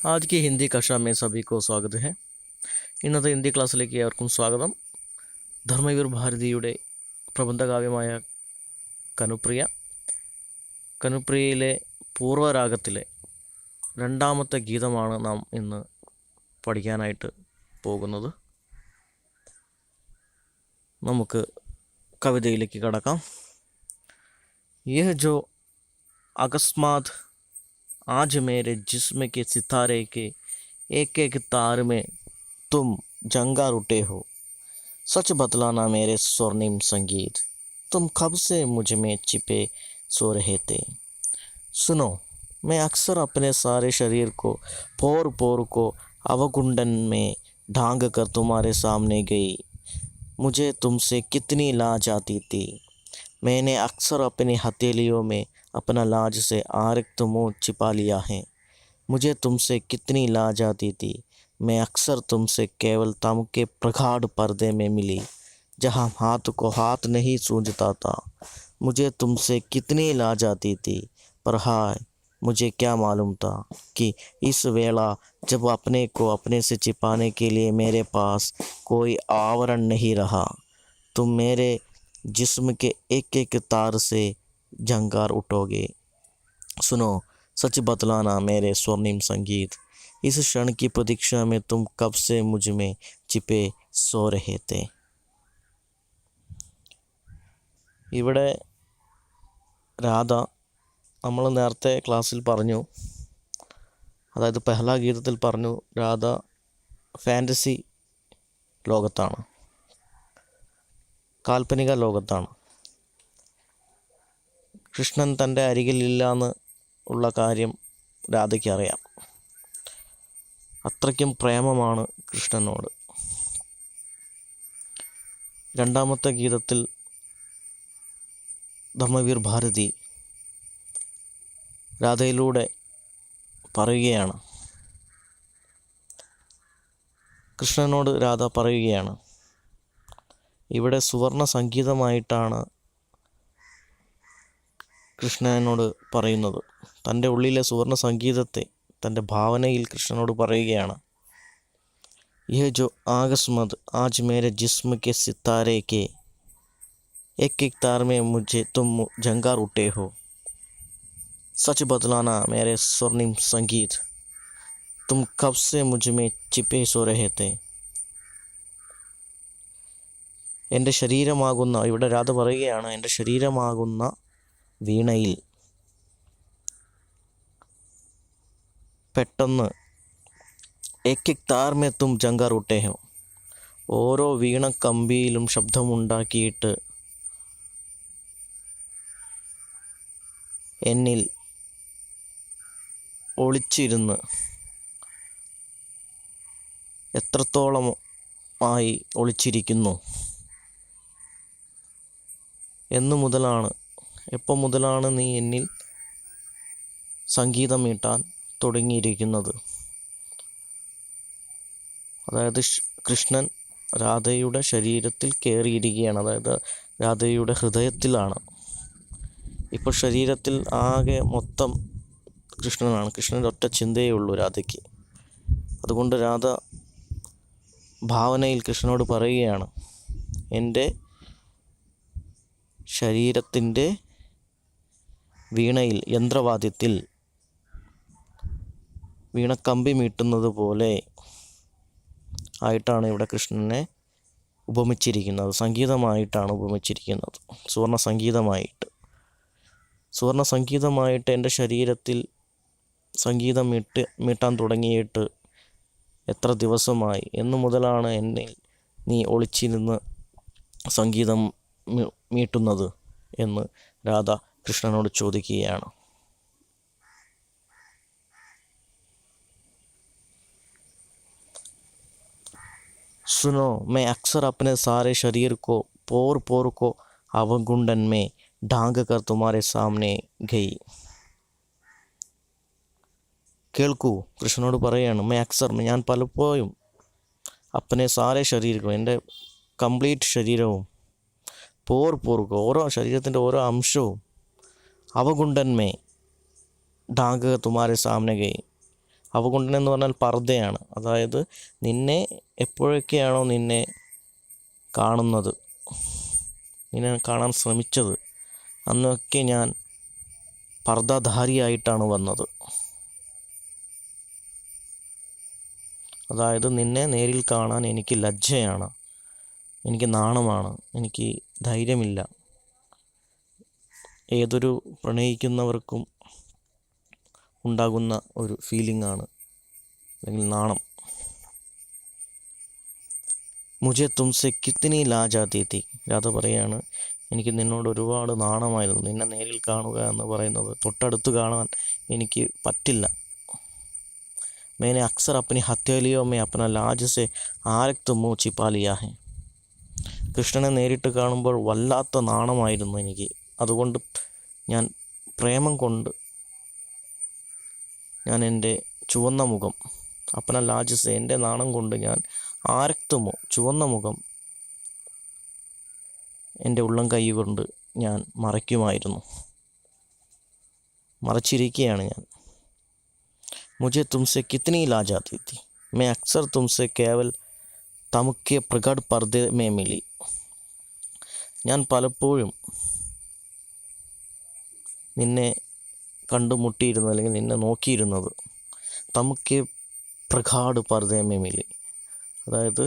आज की हिंदी कक्षा में सभी को स्वागत है. ഇന്നത്തെ ഹിന്ദി ക്ലാസ്സിലേക്ക് ഏവർക്കും സ്വാഗതം. ധർമ്മവീർ ഭാരതിയുടെ പ്രബന്ധകാവ്യമായ കനുപ്രിയ, കനുപ്രിയയിലെ പൂർവ്വരാഗത്തിലെ രണ്ടാമത്തെ ഗീതമാണ് നാം ഇന്ന് പഠിക്കാനായിട്ട് പോകുന്നത്. നമുക്ക് കവിതയിലേക്ക് കടക്കാം. യഹ് ജോ അകസ്മാത് आज मेरे जिस्म के सितारे के एक एक तार में तुम जंगार उठे हो. सच बतलाना मेरे स्वर्णिम संगीत, तुम कब से मुझ में छिपे सो रहे थे. सुनो, मैं अक्सर अपने सारे शरीर को पोर पोर को अवगुंडन में ढांक कर तुम्हारे सामने गई. मुझे तुमसे कितनी लाज आती थी. मैंने अक्सर अपनी हथेलियों में अपना लाज से आरक्त मुँह छिपा लिया है. मुझे तुमसे कितनी लाज आती थी. मैं अक्सर तुमसे केवल तम के प्रगाढ़ पर्दे में मिली, जहाँ हाथ को हाथ नहीं सूझता था. मुझे तुमसे कितनी लाज आती थी, पर हाय मुझे क्या मालूम था कि इस वेला जब अपने को अपने से छिपाने के लिए मेरे पास कोई आवरण नहीं रहा, तुम मेरे जिस्म के एक एक तार से जंगार उठोगे. सुनो, सच बतलाना मेरे स्वर्णिम संगीत, इस क्षण की प्रतीक्षा में तुम कब से मुझ में छिपे सो रहे थे. ഇവിടെ രാധ നമ്മൾ നേരത്തെ ക്ലാസ്സിൽ പറഞ്ഞു, അതായത് പെഹ്ല ഗീതത്തിൽ പറഞ്ഞു, രാധ ഫാൻറ്റസി ലോകത്താണ്, കാൽപ്പനിക ലോകത്താണ്. കൃഷ്ണൻ തൻ്റെ അരികിലില്ല എന്ന് ഉള്ള കാര്യം രാധയ്ക്ക് അറിയാം. അത്രയ്ക്കും പ്രേമമാണ് കൃഷ്ണനോട്. രണ്ടാമത്തെ ഗീതത്തിൽ ധർമ്മവീർ ഭാരതി രാധയിലൂടെ പറയുകയാണ്, കൃഷ്ണനോട് രാധ പറയുകയാണ്, ഇവിടെ സുവർണ സംഗീതമായിട്ടാണ് കൃഷ്ണനോട് പറയുന്നത്. തൻ്റെ ഉള്ളിലെ സുവർണ സംഗീതത്തെ തൻ്റെ ഭാവനയിൽ കൃഷ്ണനോട് പറയുകയാണ്. യഹ് ജോ ആകസ്മത് ആജ് മേരെ ജിസ്മ കെ സിത്താരെ കെ एक एक तार में मुझे तुम जंगार उठे हो. सच बतलाना मेरे स्वर्णिम संगीत, तुम कब से मुझ में छिपे सो रहे थे. എൻ്റെ ശരീരമാകുന്ന, ഇവിടെ രാധ പറയുകയാണ്, എൻ്റെ ശരീരമാകുന്ന വീണയിൽ പെട്ടെന്ന് एक एक तार में तुम जंगार उठे हो, ഓരോ വീണ കമ്പിയിലും ശബ്ദമുണ്ടാക്കിയിട്ട് എന്നിൽ ഒളിച്ചിരുന്ന് എത്രത്തോളമായി ഒളിച്ചിരിക്കുന്നു. എപ്പോൾ മുതലാണ് നീ എന്നിൽ സംഗീതം മീട്ടാൻ തുടങ്ങിയിരിക്കുന്നത്. അതായത് കൃഷ്ണൻ രാധയുടെ ശരീരത്തിൽ കയറിയിരിക്കുകയാണ്, അതായത് രാധയുടെ ഹൃദയത്തിലാണ്. ഇപ്പോൾ ശരീരത്തിൽ ആകെ മൊത്തം കൃഷ്ണനാണ്. കൃഷ്ണൻ്റെ ഒറ്റ ചിന്തയേ ഉള്ളൂ രാധയ്ക്ക്. അതുകൊണ്ട് രാധ ഭാവനയിൽ കൃഷ്ണനോട് പറയുകയാണ്, എൻ്റെ ശരീരത്തിൻ്റെ വീണയിൽ, യന്ത്രവാദ്യത്തിൽ വീണക്കമ്പി മീട്ടുന്നത് പോലെ ആയിട്ടാണ് ഇവിടെ കൃഷ്ണനെ ഉപമിച്ചിരിക്കുന്നത്. സംഗീതമായിട്ടാണ് ഉപമിച്ചിരിക്കുന്നത്, സുവർണ സംഗീതമായിട്ട്. സുവർണ സംഗീതമായിട്ട് എൻ്റെ ശരീരത്തിൽ സംഗീതം മീട്ടാൻ തുടങ്ങിയിട്ട് എത്ര ദിവസമായി, എന്നു മുതലാണ് എന്നിൽ നീ ഒളിച്ചിരുന്ന് സംഗീതം മീട്ടുന്നത് എന്ന് രാധ കൃഷ്ണനോട് ചോദിക്കുകയാണ്. सुनो, मैं अक्सर अपने सारे शरीर को पोर पोर को अवगुंडन में ढांक कर तुम्हारे सामने गई. കേൾക്കൂ, കൃഷ്ണനോട് പറയുകയാണ്, മേ അക്സർ, ഞാൻ പലപ്പോഴും അപ്പനെ സാരെ ശരീരം, എൻ്റെ കംപ്ലീറ്റ് ശരീരവും, പോർ പോർക്കോ, ഓരോ ശരീരത്തിൻ്റെ ഓരോ അംശവും, അവഗുണ്ടന്മേ ढांक तुम्हारे सामने गई, അവഗുണ്ടൻ എന്ന് പറഞ്ഞാൽ പർദ്ദയാണ്. അതായത് നിന്നെ എപ്പോഴൊക്കെയാണോ നിന്നെ കാണുന്നത്, നിന്നെ കാണാൻ ശ്രമിച്ചത്, അന്നൊക്കെ ഞാൻ പർദ്ദധാരിയായിട്ടാണ് വന്നത്. അതായത് നിന്നെ നേരിൽ കാണാൻ എനിക്ക് ലജ്ജയാണ്, എനിക്ക് നാണമാണ്, എനിക്ക് ധൈര്യമില്ല. ഏതൊരു പ്രണയിക്കുന്നവർക്കും ഉണ്ടാകുന്ന ഒരു ഫീലിംഗാണ്, അല്ലെങ്കിൽ നാണം. മുझे തുംസെ കിത്നി ലാജ് ആതി തി. രാധ പറയാണ്, എനിക്ക് നിന്നോട് ഒരുപാട് നാണമായിരുന്നു. നിന്നെ നേരിൽ കാണുക എന്ന് പറയുന്നത്, തൊട്ടടുത്ത് കാണാൻ എനിക്ക് പറ്റില്ല. मैंने अक्सर अपनी हथेलियों में अपना लाज से आरक्त मुँह छिपा लिया है. കൃഷ്ണനെ നേരിട്ട് കാണുമ്പോൾ വല്ലാത്ത നാണമായിരുന്നു എനിക്ക്. അതുകൊണ്ട് ഞാൻ പ്രേമം കൊണ്ട് ഞാൻ എൻ്റെ ചുവന്ന മുഖം, അപ്പന ലാജസ്, എൻ്റെ നാണം കൊണ്ട് ഞാൻ ആരക്തമോ ചുവന്ന മുഖം എൻ്റെ ഉള്ളം കൈ കൊണ്ട് ഞാൻ മറയ്ക്കുമായിരുന്നു, മറച്ചിരിക്കുകയാണ് ഞാൻ. मुझे तुमसे कितनी लाज आती थी. मैं अक्सर तुमसे केवल तमुके प्रकट पर्दे में मिली. ഞാൻ പലപ്പോഴും നിന്നെ കണ്ടുമുട്ടിയിരുന്നത്, അല്ലെങ്കിൽ നിന്നെ നോക്കിയിരുന്നത് തമുക്കെ പ്രകാട് പർദ്ദമേ മിലി, അതായത്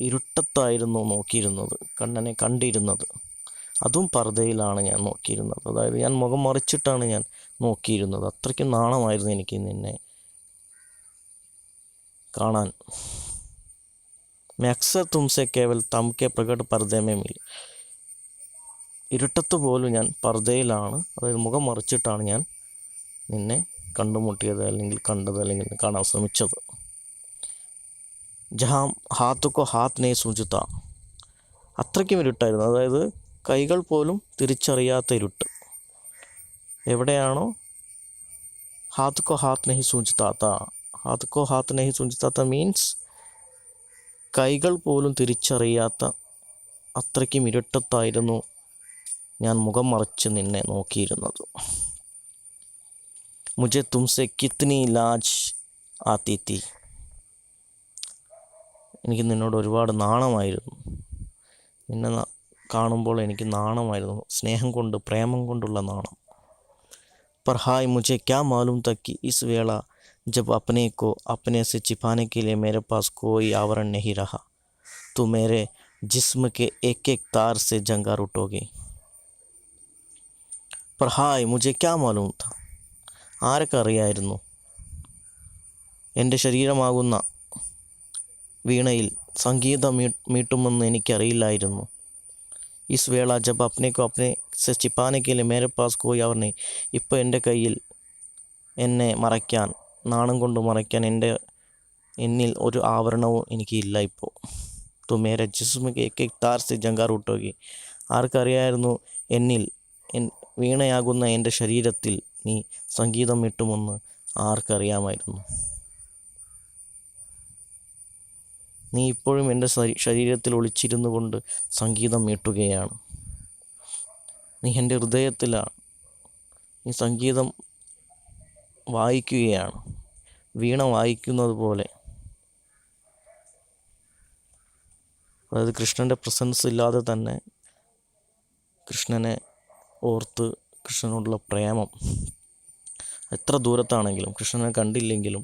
ഇരുട്ടത്തായിരുന്നു നോക്കിയിരുന്നത്, കണ്ണനെ കണ്ടിരുന്നത്. അതും പർദ്ദയിലാണ് ഞാൻ നോക്കിയിരുന്നത്. അതായത് ഞാൻ മുഖം മറിച്ചിട്ടാണ് ഞാൻ നോക്കിയിരുന്നത്. അത്രയ്ക്കും നാണമായിരുന്നു എനിക്ക് നിന്നെ കാണാൻ. मैं अक्सर तुमसे केवल तम के प्रकट पर्दे में मिली. ഇരുട്ടത്ത് പോലും ഞാൻ പർദ്ദയിലാണ്, അതായത് മുഖം മറിച്ചിട്ടാണ് ഞാൻ നിന്നെ കണ്ടുമുട്ടിയത്, അല്ലെങ്കിൽ കണ്ടത്, അല്ലെങ്കിൽ കാണാൻ ശ്രമിച്ചത്. ജഹാം ഹാത്തുക്കോ ഹാത്ത് നെ സൂചിത. അത്രയ്ക്കും ഇരുട്ടായിരുന്നു, അതായത് കൈകൾ പോലും തിരിച്ചറിയാത്ത ഇരുട്ട്. എവിടെയാണോ ഹാത്തുക്കോ ഹാത്ത് നെഹി സൂചിതാത്ത. ഹാത്തുക്കോ ഹാത്ത് നെഹി സൂചിതാത്ത മീൻസ് കൈകൾ പോലും തിരിച്ചറിയാത്ത അത്രയ്ക്കും ഇരുട്ടത്തായിരുന്നു ഞാൻ മുഖം മറിച്ച് നിന്നെ നോക്കിയിരുന്നത്. മുझे തുംസെ കിത്നി ലാജ് ആതി തി. എനിക്ക് നിന്നോട് ഒരുപാട് നാണമായിരുന്നു. നിന്നെ കാണുമ്പോൾ എനിക്ക് നാണമായിരുന്നു, സ്നേഹം കൊണ്ട്, പ്രേമം കൊണ്ടുള്ള നാണം. पर हाय मुझे क्या मालूम था कि इस वेला जब अपने को अपने से छिपाने के लिए मेरे पास कोई आवरण नहीं रहा तो मेरे जिस्म के एक एक तार से जंगार उठोगे. पर हाय मुझे क्या मालूम था. ആർക്കറിയായിരുന്നു എൻ്റെ ശരീരമാകുന്ന വീണയിൽ സംഗീതം മീട്ടുമെന്ന് എനിക്കറിയില്ലായിരുന്നു. ഇസ് വേള ജബ് അപ്നെ കോ അപ്നെ സെ ചിപ്പാനെ കെ ലിയെ മേരെ പാസ് കോയി അവർ നെഹി. ഇപ്പോൾ എൻ്റെ കയ്യിൽ എന്നെ മറയ്ക്കാൻ, നാണം കൊണ്ട് മറയ്ക്കാൻ എന്നിൽ ഒരു ആവരണവും എനിക്കില്ല ഇപ്പോൾ. तो मेरे जिस्म के एक एक तार से जंगार उठोगी. ആർക്കറിയായിരുന്നു എന്നിൽ, വീണയാകുന്ന എൻ്റെ ശരീരത്തിൽ നീ സംഗീതം മീട്ടുമെന്ന് ആർക്കറിയാമായിരുന്നു. നീ ഇപ്പോഴും എൻ്റെ ശരീരത്തിൽ ഒളിച്ചിരുന്നു കൊണ്ട് സംഗീതം മീട്ടുകയാണ്. നീ എൻ്റെ ഹൃദയത്തിലാണ്, നീ സംഗീതം വായിക്കുകയാണ്, വീണ വായിക്കുന്നത് പോലെ. അതായത് കൃഷ്ണൻ്റെ പ്രസൻസ് ഇല്ലാതെ തന്നെ കൃഷ്ണനെ ഓർത്ത്, കൃഷ്ണനോടുള്ള പ്രേമം എത്ര ദൂരത്താണെങ്കിലും, കൃഷ്ണനെ കണ്ടില്ലെങ്കിലും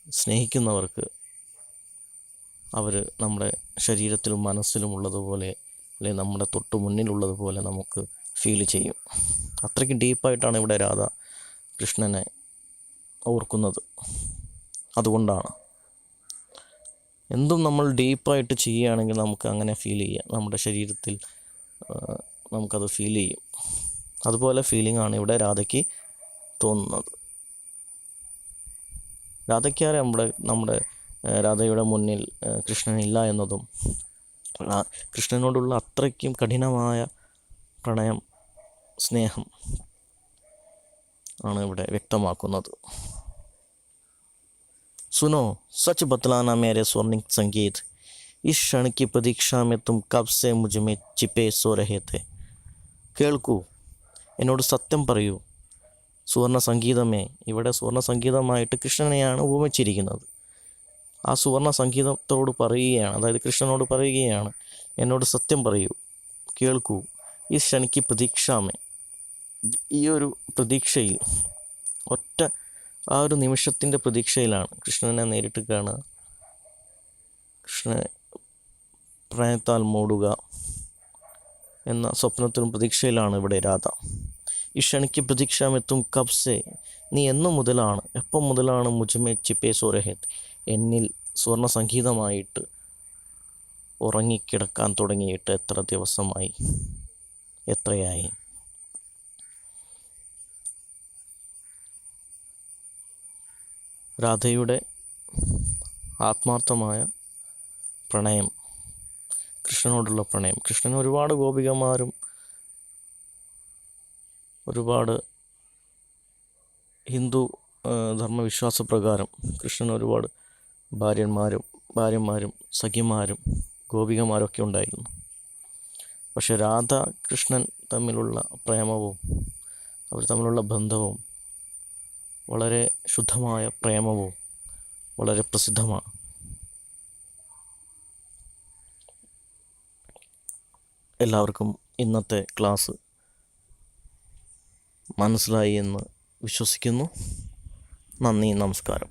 സ്നേഹിക്കുന്നവർക്ക് അവർ നമ്മുടെ ശരീരത്തിലും മനസ്സിലും ഉള്ളതുപോലെ, അല്ലെങ്കിൽ നമ്മുടെ തൊട്ട് മുന്നിലുള്ളതുപോലെ നമുക്ക് ഫീൽ ചെയ്യും. അത്രയ്ക്ക് ഡീപ്പായിട്ടാണ് ഇവിടെ രാധ കൃഷ്ണനെ ഓർക്കുന്നത്. അതുകൊണ്ടാണ് എന്തും നമ്മൾ ഡീപ്പായിട്ട് ചെയ്യുകയാണെങ്കിൽ നമുക്ക് അങ്ങനെ ഫീൽ ചെയ്യാം, നമ്മുടെ ശരീരത്തിൽ നമുക്കത് ഫീൽ ചെയ്യും. അതുപോലെ ഫീലിംഗ് ആണ് ഇവിടെ രാധയ്ക്ക് തോന്നുന്നത്. രാധയ്ക്കാരെ നമ്മുടെ രാധയുടെ മുന്നിൽ കൃഷ്ണനില്ല എന്നതും, കൃഷ്ണനോടുള്ള അത്രയ്ക്കും കഠിനമായ പ്രണയം, സ്നേഹം ആണ് ഇവിടെ വ്യക്തമാക്കുന്നത്. सुनो सच बतलाना मेरे स्वर्णिम संगीत, इस क्षण की प्रतीक्षा में तुम कब से मुझ में छिपे सो रहे थे. കേൾക്കൂ, എന്നോട് സത്യം പറയൂ, സുവർണ സംഗീതമേ, ഇവിടെ സുവർണ സംഗീതമായിട്ട് കൃഷ്ണനെയാണ് ഉപമിച്ചിരിക്കുന്നത്. ആ സുവർണ സംഗീതത്തോട് പറയുകയാണ്, അതായത് കൃഷ്ണനോട് പറയുകയാണ്, എന്നോട് സത്യം പറയൂ, കേൾക്കൂ, ഈ ക്ഷണിക്ക് പ്രതീക്ഷാമേ. ഈ ഒരു പ്രതീക്ഷയിൽ, ഒറ്റ ആ ഒരു നിമിഷത്തിൻ്റെ പ്രതീക്ഷയിലാണ് കൃഷ്ണനെ നേരിട്ട് കാണുക, കൃഷ്ണനെ പ്രണയത്താൽ മൂടുക എന്ന സ്വപ്നത്തിലും പ്രതീക്ഷയിലാണ് ഇവിടെ രാധ. ഈ ക്ഷണിക്ക് പ്രതീക്ഷാമെത്തും കബ്സെ, നീ എന്നു മുതലാണ്, എപ്പം മുതലാണ് മുജമേ ചിപ്പേ സോരഹത്ത്, എന്നിൽ സ്വർണ്ണ സംഗീതമായിട്ട് ഉറങ്ങിക്കിടക്കാൻ തുടങ്ങിയിട്ട് എത്ര ദിവസമായി, എത്രയായി. രാധയുടെ ആത്മാർത്ഥമായ പ്രണയം, കൃഷ്ണനോടുള്ള പ്രണയം. കൃഷ്ണന് ഒരുപാട് ഗോപികമാരും ഒരുപാട് ഹിന്ദു ധർമ്മവിശ്വാസപ്രകാരം കൃഷ്ണന് ഒരുപാട് ഭാര്യമാരും സഖിമാരും ഗോപികമാരൊക്കെ ഉണ്ടായിരുന്നു. പക്ഷെ രാധ കൃഷ്ണൻ തമ്മിലുള്ള പ്രേമവും അവർ തമ്മിലുള്ള ബന്ധവും വളരെ ശുദ്ധമായ പ്രേമവും വളരെ പ്രസിദ്ധമാണ്. എല്ലാവർക്കും ഇന്നത്തെ ക്ലാസ് മനസ്സിലായി എന്ന് വിശ്വസിക്കുന്നു. നന്ദി, നമസ്കാരം.